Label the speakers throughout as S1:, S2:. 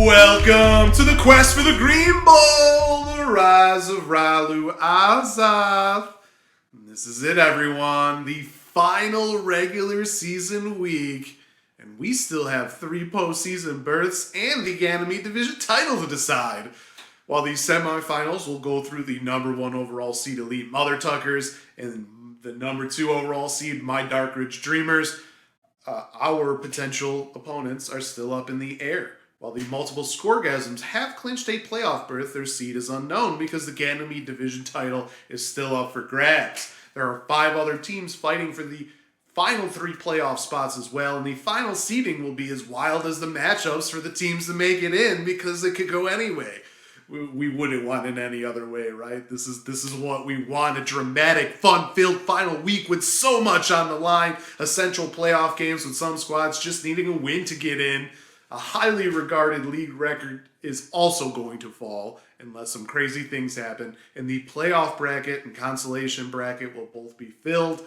S1: Welcome to the quest for the Green Ball, the rise of Azath. This is it, everyone. The final regular season week. And we still have 3 postseason berths and the Ganymede Division title to decide. While these semifinals will go through the number 1 overall seed Elite Mother Tuckers and the number 2 overall seed My Dark Ridge Dreamers, our potential opponents are still up in the air. While the multiple Scoregasms have clinched a playoff berth, their seed is unknown because the Ganymede Division title is still up for grabs. There are 5 other teams fighting for the final 3 playoff spots as well, and the final seeding will be as wild as the matchups for the teams to make it in because it could go anyway. We wouldn't want it any other way, right? This is what we want, a dramatic, fun-filled final week with so much on the line, essential playoff games with some squads just needing a win to get in. A highly regarded league record is also going to fall unless some crazy things happen, and the playoff bracket and consolation bracket will both be filled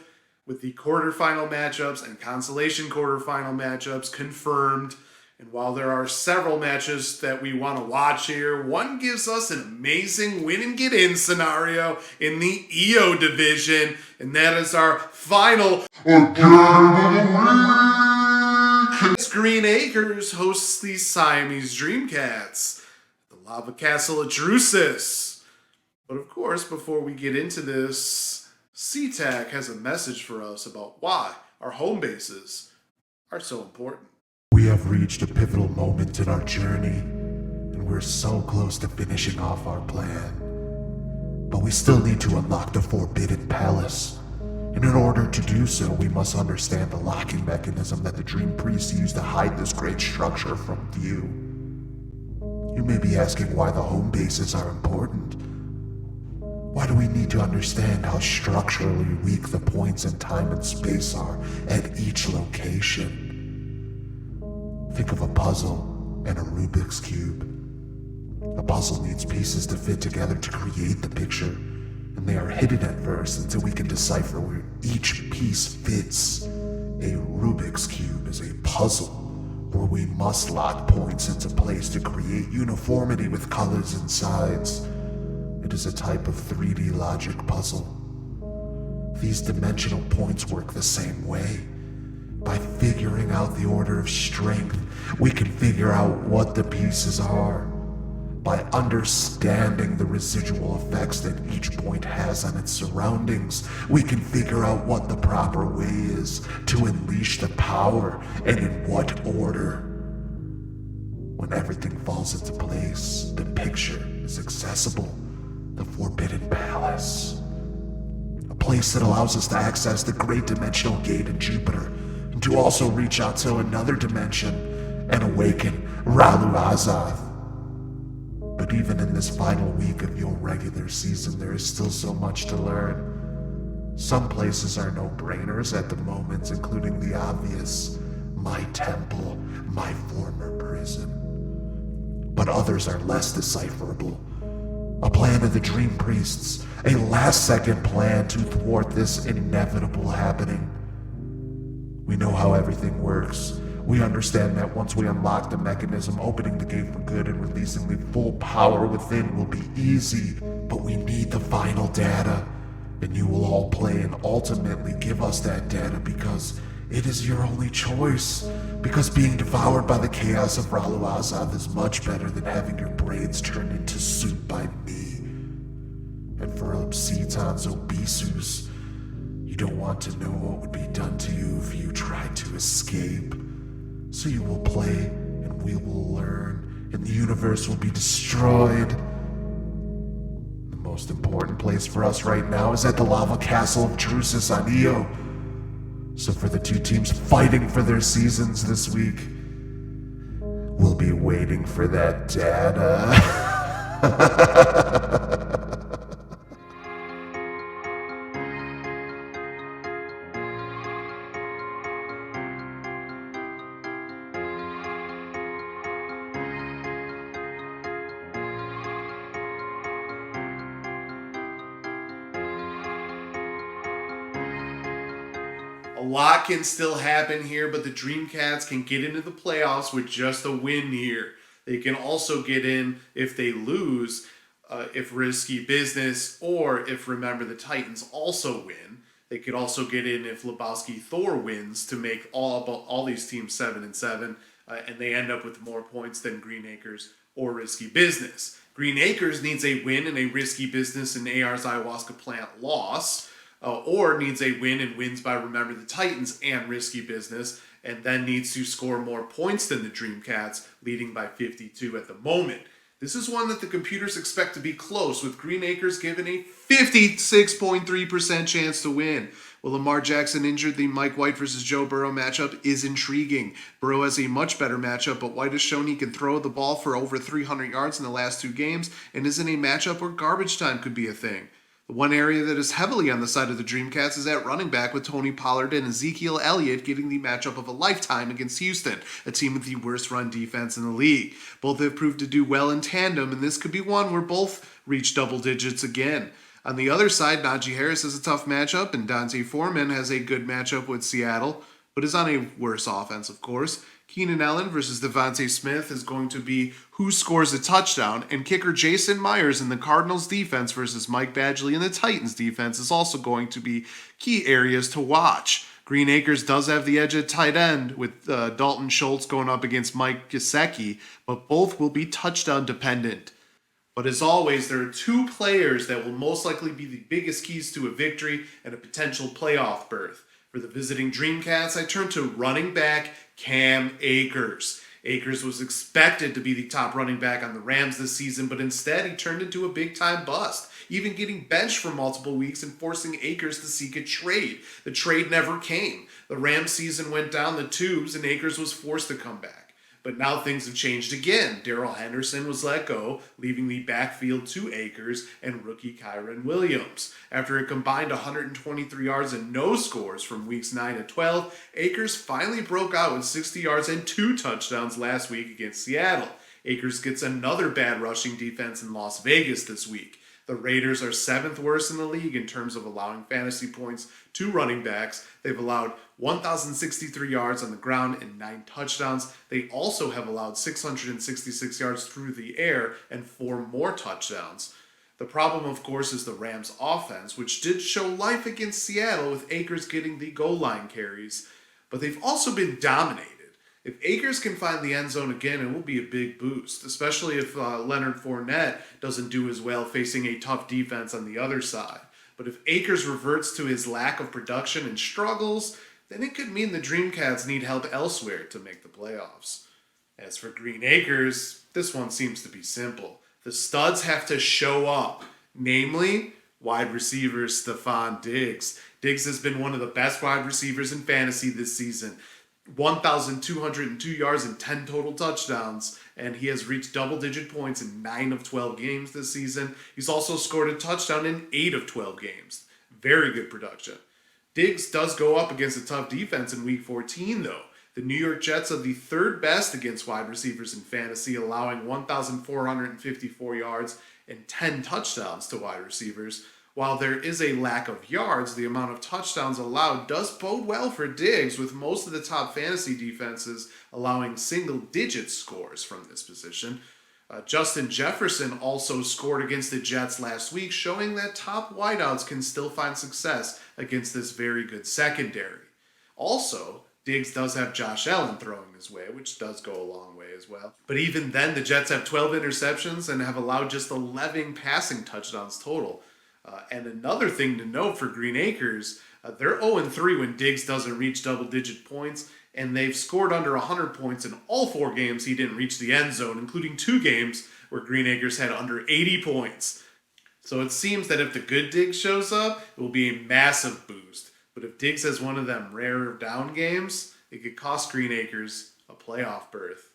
S1: with the quarterfinal matchups and consolation quarterfinal matchups confirmed. And while there are several matches that we want to watch here, one gives us an amazing win and get in scenario in the EO division, and that is our final Green Acres hosts the Siamese Dreamcats, the Lava Castle of Drusus. But of course, before we get into this, Tsitak has a message for us about why our home bases are so important.
S2: We have reached a pivotal moment in our journey, and we're so close to finishing off our plan. But we still need to unlock the Forbidden Palace. And in order to do so, we must understand the locking mechanism that the Dream Priests use to hide this great structure from view. You may be asking why the home bases are important. Why do we need to understand how structurally weak the points in time and space are at each location? Think of a puzzle and a Rubik's Cube. A puzzle needs pieces to fit together to create the picture, and they are hidden at first until we can decipher where each piece fits. A Rubik's Cube is a puzzle where we must lock points into place to create uniformity with colors and sides. It is a type of 3D logic puzzle. These dimensional points work the same way. By figuring out the order of strength, we can figure out what the pieces are. By understanding the residual effects that each point has on its surroundings, we can figure out what the proper way is to unleash the power and in what order. When everything falls into place, the picture is accessible. The Forbidden Palace. A place that allows us to access the Great Dimensional Gate in Jupiter, and to also reach out to another dimension and awaken Azath. But even in this final week of your regular season, there is still so much to learn. Some places are no-brainers at the moment, including the obvious, my temple, my former prison. But others are less decipherable. A plan of the Dream Priests, a last-second plan to thwart this inevitable happening. We know how everything works. We understand that once we unlock the mechanism, opening the gate for good and releasing the full power within will be easy. But we need the final data, and you will all play and ultimately give us that data because it is your only choice. Because being devoured by the chaos of Azath is much better than having your brains turned into soup by me. And for Tsitak's obesus, you don't want to know what would be done to you if you tried to escape. So you will play, and we will learn, and the universe will be destroyed. The most important place for us right now is at the Lava Castle of Drusus on EO. So for the 2 teams fighting for their seasons this week, we'll be waiting for that data.
S1: A lot can still happen here, but the Dreamcats can get into the playoffs with just a win here. They can also get in if they lose, if Risky Business or if Remember the Titans also win. They could also get in if Lebowski Thor wins to make all these teams 7-7, and they end up with more points than Green Acres or Risky Business. Green Acres needs a win and a Risky Business and AR's Ayahuasca Plant loss, or needs a win and wins by Remember the Titans and Risky Business, and then needs to score more points than the Dreamcats, leading by 52 at the moment. This is one that the computers expect to be close, with Green Acres given a 56.3% chance to win. Well, Lamar Jackson injured, the Mike White versus Joe Burrow matchup is intriguing. Burrow has a much better matchup, but White has shown he can throw the ball for over 300 yards in the last 2 games and is in a matchup where garbage time could be a thing. The one area that is heavily on the side of the Dreamcats is at running back, with Tony Pollard and Ezekiel Elliott getting the matchup of a lifetime against Houston, a team with the worst run defense in the league. Both have proved to do well in tandem, and this could be one where both reach double digits again. On the other side, Najee Harris has a tough matchup, and Dante Foreman has a good matchup with Seattle, but is on a worse offense, of course. Keenan Allen versus Devontae Smith is going to be who scores a touchdown, and kicker Jason Myers in the Cardinals defense versus Mike Badgley in the Titans defense is also going to be key areas to watch. Green Acres does have the edge at tight end with Dalton Schultz going up against Mike Gesicki, but both will be touchdown dependent. But as always, there are 2 players that will most likely be the biggest keys to a victory and a potential playoff berth. For the visiting Dreamcats, I turn to running back Cam Akers. Akers was expected to be the top running back on the Rams this season, but instead he turned into a big-time bust, even getting benched for multiple weeks and forcing Akers to seek a trade. The trade never came. The Rams season went down the tubes and Akers was forced to come back. But now things have changed again. Darrell Henderson was let go, leaving the backfield to Akers and rookie Kyron Williams. After a combined 123 yards and no scores from weeks 9 to 12, Akers finally broke out with 60 yards and 2 touchdowns last week against Seattle. Akers gets another bad rushing defense in Las Vegas this week. The Raiders are 7th worst in the league in terms of allowing fantasy points to running backs. They've allowed 1,063 yards on the ground and 9 touchdowns. They also have allowed 666 yards through the air and 4 more touchdowns. The problem, of course, is the Rams' offense, which did show life against Seattle with Akers getting the goal line carries. But they've also been dominated. If Akers can find the end zone again, it will be a big boost, especially if Leonard Fournette doesn't do as well facing a tough defense on the other side. But if Akers reverts to his lack of production and struggles, then it could mean the Dreamcats need help elsewhere to make the playoffs. As for Green Acres, this one seems to be simple. The studs have to show up, namely wide receiver Stephon Diggs. Diggs has been one of the best wide receivers in fantasy this season. 1,202 yards and 10 total touchdowns, and he has reached double-digit points in 9 of 12 games this season. He's also scored a touchdown in 8 of 12 games. Very good production. Diggs does go up against a tough defense in Week 14, though. The New York Jets are the 3rd best against wide receivers in fantasy, allowing 1,454 yards and 10 touchdowns to wide receivers. While there is a lack of yards, the amount of touchdowns allowed does bode well for Diggs, with most of the top fantasy defenses allowing single-digit scores from this position. Justin Jefferson also scored against the Jets last week, showing that top wideouts can still find success against this very good secondary. Also, Diggs does have Josh Allen throwing his way, which does go a long way as well. But even then, the Jets have 12 interceptions and have allowed just 11 passing touchdowns total. And another thing to note for Green Acres, they're 0-3 when Diggs doesn't reach double-digit points, and they've scored under 100 points in all 4 games he didn't reach the end zone, including 2 games where Green Acres had under 80 points. So it seems that if the good Diggs shows up, it will be a massive boost. But if Diggs has one of them rare down games, it could cost Green Acres a playoff berth.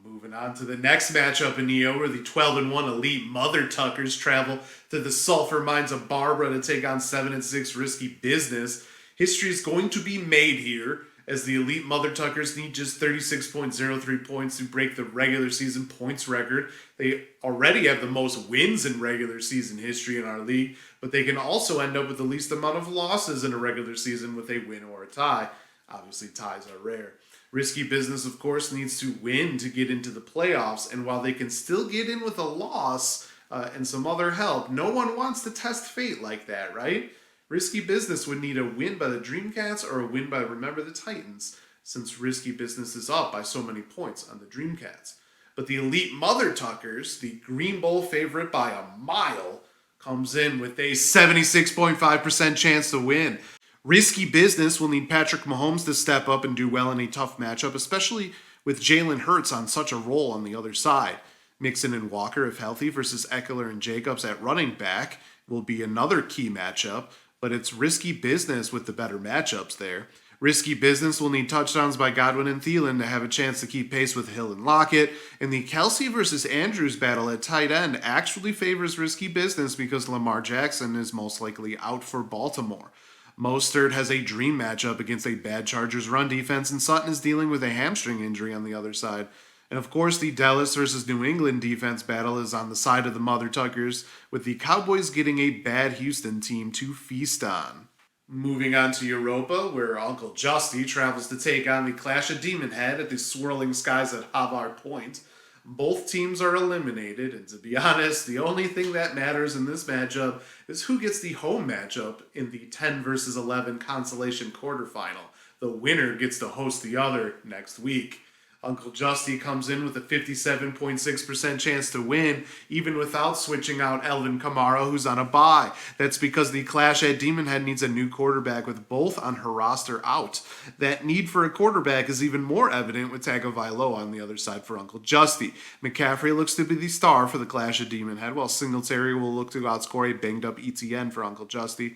S1: Moving on to the next matchup in EO, where the 12-1 elite Mother Tuckers travel to the sulfur mines of Barbara to take on 7-6 Risky Business. History is going to be made here, as the elite Mother Tuckers need just 36.03 points to break the regular season points record. They already have the most wins in regular season history in our league, but they can also end up with the least amount of losses in a regular season with a win or a tie. Obviously, ties are rare. Risky Business, of course, needs to win to get into the playoffs, and while they can still get in with a loss and some other help, no one wants to test fate like that, right? Risky Business would need a win by the Dreamcats or a win by Remember the Titans, since Risky Business is up by so many points on the Dreamcats. But the Elite Mother Tuckers, the Green Bowl favorite by a mile, comes in with a 76.5% chance to win. Risky Business will need Patrick Mahomes to step up and do well in a tough matchup, especially with Jalen Hurts on such a roll on the other side. Mixon and Walker, if healthy, versus Eckler and Jacobs at running back will be another key matchup, but it's Risky Business with the better matchups there. Risky Business will need touchdowns by Godwin and Thielen to have a chance to keep pace with Hill and Lockett, and the Kelsey versus Andrews battle at tight end actually favors Risky Business because Lamar Jackson is most likely out for Baltimore. Mostert has a dream matchup against a bad Chargers run defense, and Sutton is dealing with a hamstring injury on the other side. And of course, the Dallas versus New England defense battle is on the side of the Mother Tuckers, with the Cowboys getting a bad Houston team to feast on. Moving on to Europa, where Uncle Justy travels to take on the Clash of Demon Head at the Swirling Skies at Havard Point. Both teams are eliminated, and to be honest, the only thing that matters in this matchup is who gets the home matchup in the 10 versus 11 consolation quarterfinal. The winner gets to host the other next week. Uncle Justy comes in with a 57.6% chance to win, even without switching out Elvin Kamara, who's on a bye. That's because the Clash at Demon Head needs a new quarterback with both on her roster out. That need for a quarterback is even more evident with Tagovailoa on the other side for Uncle Justy. McCaffrey looks to be the star for the Clash at Demon Head, while Singletary will look to outscore a banged-up ETN for Uncle Justy.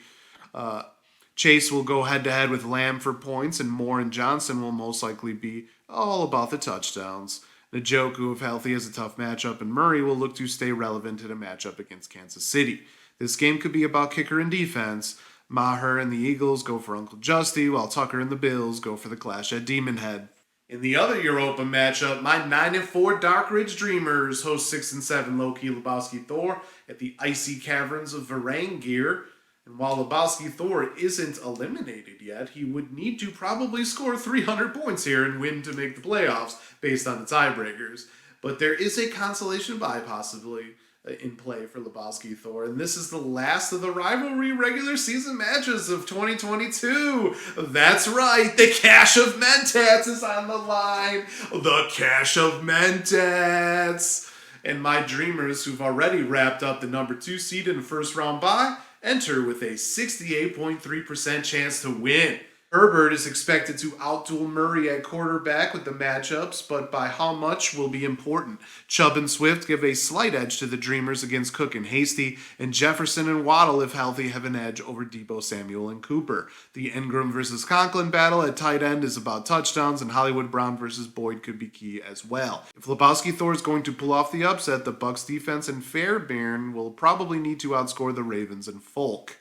S1: Chase will go head-to-head with Lamb for points, and Moore and Johnson will most likely be all about the touchdowns. Njoku, if healthy, has a tough matchup, and Murray will look to stay relevant in a matchup against Kansas City. This game could be about kicker and defense. Maher and the Eagles go for Uncle Justy, while Tucker and the Bills go for the Clash at Demon Head. In the other Europa matchup, my 9-4 Dark Ridge Dreamers host 6-7 Low-Key Lebowski Thor at the icy caverns of Varangir. And while Lebowski Thor isn't eliminated yet, he would need to probably score 300 points here and win to make the playoffs based on the tiebreakers. But there is a consolation bye possibly in play for Lebowski Thor, and this is the last of the rivalry regular season matches of 2022. That's right, the Cash of Mentats is on the line. The Cash of Mentats. And my Dreamers, who've already wrapped up the number 2 seed in the first round bye, enter with a 68.3% chance to win. Herbert is expected to outduel Murray at quarterback with the matchups, but by how much will be important. Chubb and Swift give a slight edge to the Dreamers against Cook and Hasty, and Jefferson and Waddle, if healthy, have an edge over Debo Samuel and Cooper. The Ingram versus Conklin battle at tight end is about touchdowns, and Hollywood Brown versus Boyd could be key as well. If Lebowski Thor is going to pull off the upset, the Bucs defense and Fairbairn will probably need to outscore the Ravens and Folk.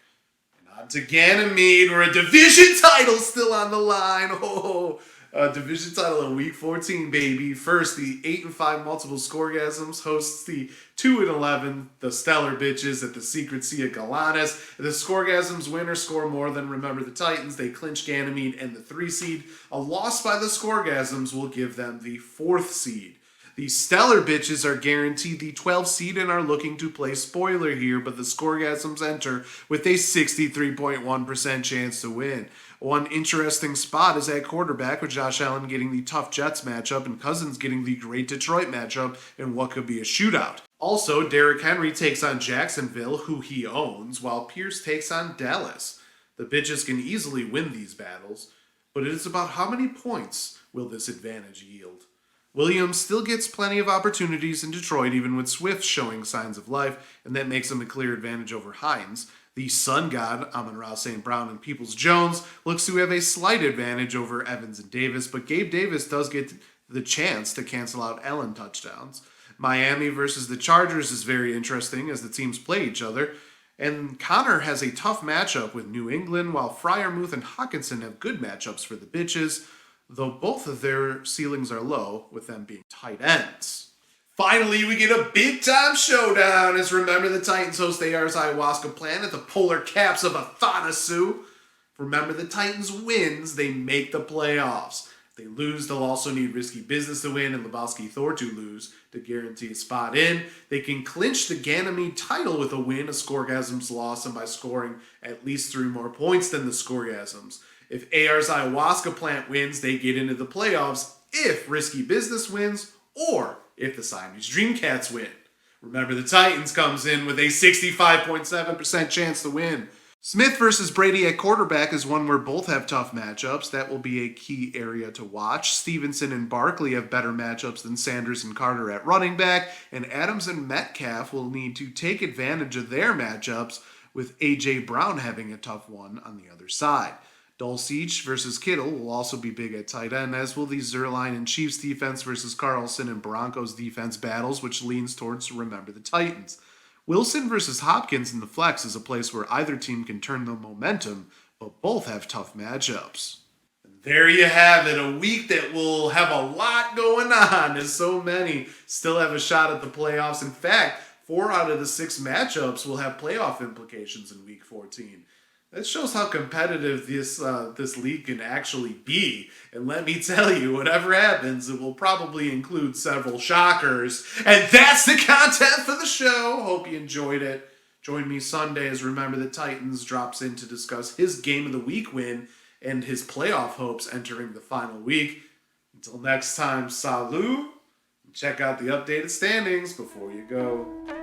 S1: On to Ganymede, where a division title still on the line. A division title in Week 14, baby. First, the 8-5 Multiple Scoregasms hosts the 2-11, the Stellar Bitches at the Secret Sea of Galanis. The Scoregasms winner score more than Remember the Titans. They clinch Ganymede and the 3 seed. A loss by the Scoregasms will give them the 4th seed. The Stellar Bitches are guaranteed the 12th seed and are looking to play spoiler here, but the Scoregasms enter with a 63.1% chance to win. One interesting spot is at quarterback, with Josh Allen getting the tough Jets matchup and Cousins getting the great Detroit matchup in what could be a shootout. Also, Derrick Henry takes on Jacksonville, who he owns, while Pierce takes on Dallas. The Bitches can easily win these battles, but it is about how many points will this advantage yield. Williams still gets plenty of opportunities in Detroit, even with Swift showing signs of life, and that makes him a clear advantage over Hines. The Sun God, Amon-Ra St. Brown and Peoples-Jones, looks to have a slight advantage over Evans and Davis, but Gabe Davis does get the chance to cancel out Allen touchdowns. Miami versus the Chargers is very interesting as the teams play each other, and Connor has a tough matchup with New England, while Freiermuth and Hawkinson have good matchups for the Bitches, though both of their ceilings are low, with them being tight ends. Finally, we get a big-time showdown as Remember the Titans host AR's Ayahuasca Plan at the Polar Caps of Athanasu. Remember the Titans wins, they make the playoffs. If they lose, they'll also need Risky Business to win and Lebowski Thor to lose to guarantee a spot in. They can clinch the Ganymede title with a win, a Scoregasms loss, and by scoring at least 3 more points than the Scoregasms. If AR's Ayahuasca Plant wins, they get into the playoffs if Risky Business wins or if the Siamese Dreamcats win. Remember, the Titans comes in with a 65.7% chance to win. Smith versus Brady at quarterback is one where both have tough matchups. That will be a key area to watch. Stevenson and Barkley have better matchups than Sanders and Carter at running back, and Adams and Metcalf will need to take advantage of their matchups, with A.J. Brown having a tough one on the other side. Dulcich versus Kittle will also be big at tight end, as will the Zerline and Chiefs defense versus Carlson and Broncos defense battles, which leans towards remember the Titans. Wilson versus Hopkins in the flex is a place where either team can turn the momentum, but both have tough matchups. There you have it, a week that will have a lot going on, as so many still have a shot at the playoffs. In fact, 4 out of the 6 matchups will have playoff implications in week 14. That shows how competitive this league can actually be. And let me tell you, whatever happens, it will probably include several shockers. And that's the content for the show. Hope you enjoyed it. Join me Sunday as Remember the Titans drops in to discuss his Game of the Week win and his playoff hopes entering the final week. Until next time, salut. Check out the updated standings before you go.